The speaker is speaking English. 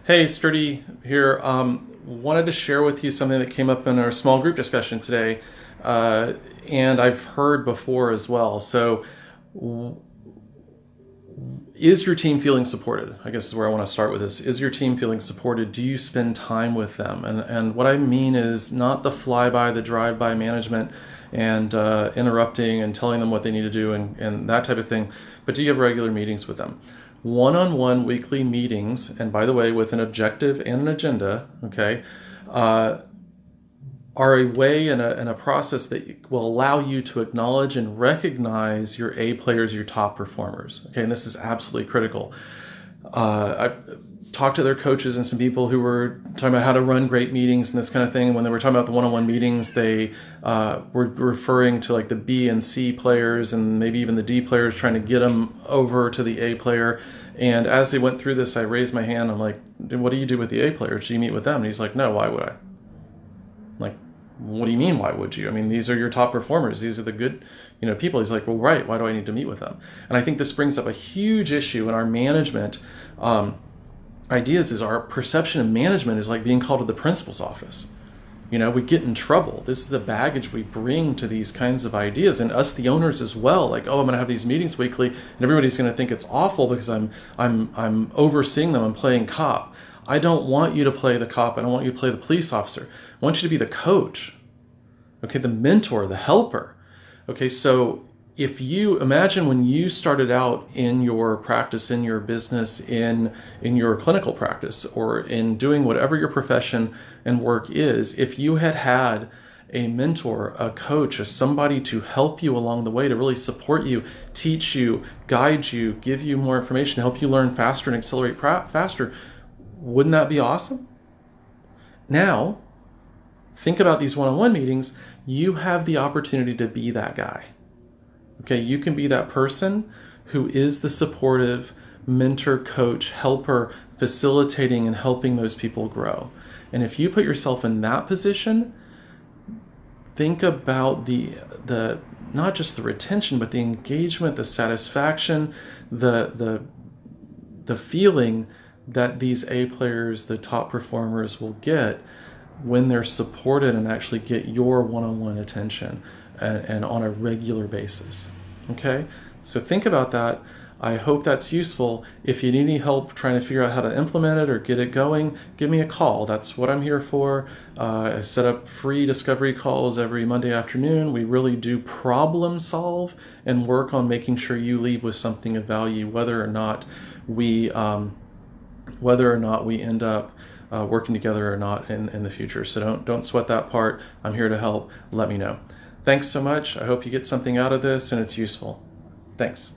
Hey, Sturdy here. Wanted to share with you something that came up in our small group discussion today, uh, and I've heard before as well. So, is your team feeling supported? I guess is where I want to start with this. Is your team feeling supported? Do you spend time with them? And what I mean is not the flyby, the drive-by management and interrupting and telling them what they need to do and that type of thing, but do you have regular meetings with them? One-on-one weekly meetings, and by the way, with an objective and an agenda, okay, uh, are a way and a process that will allow you to acknowledge and recognize your A players, your top performers. Okay, and this is absolutely critical. I've talked to their coaches and some people who were talking about how to run great meetings and this kind of thing. And when they were talking about the one-on-one meetings, they were referring to like the B and C players and maybe even the D players, trying to get them over to the A player. And as they went through this, I raised my hand. I'm like, what do you do with the A players? Do you meet with them? And he's like, no, why would I? Like, what do you mean, why would you? I mean, these are your top performers. These are the good, people. He's like, well, right. Why do I need to meet with them? And I think this brings up a huge issue in our management ideas. Is our perception of management is like being called to the principal's office. We get in trouble. This is the baggage we bring to these kinds of ideas, and us, the owners, as well. Like, oh, I'm going to have these meetings weekly, and everybody's going to think it's awful because I'm overseeing them. I'm playing cop. I don't want you to play the cop. I don't want you to play the police officer. I want you to be the coach, okay, the mentor, the helper. Okay, so if you imagine when you started out in your practice, in your business, in your clinical practice, or in doing whatever your profession and work is, if you had a mentor, a coach, somebody to help you along the way, to really support you, teach you, guide you, give you more information, help you learn faster and accelerate faster, wouldn't that be awesome? Now, think about these one-on-one meetings. You have the opportunity to be that guy. Okay, you can be that person who is the supportive mentor, coach, helper, facilitating and helping those people grow. And if you put yourself in that position, think about the not just the retention, but the engagement, the satisfaction, the feeling that these A players, the top performers, will get when they're supported and actually get your one-on-one attention and on a regular basis. Okay, so think about that. I hope that's useful. If you need any help trying to figure out how to implement it or get it going, give me a call. That's what I'm here for. I set up free discovery calls every Monday afternoon. We really do problem solve and work on making sure you leave with something of value, whether or not we end up working together or not in the future. So don't sweat that part. I'm here to help. Let me know. Thanks so much. I hope you get something out of this and it's useful. Thanks.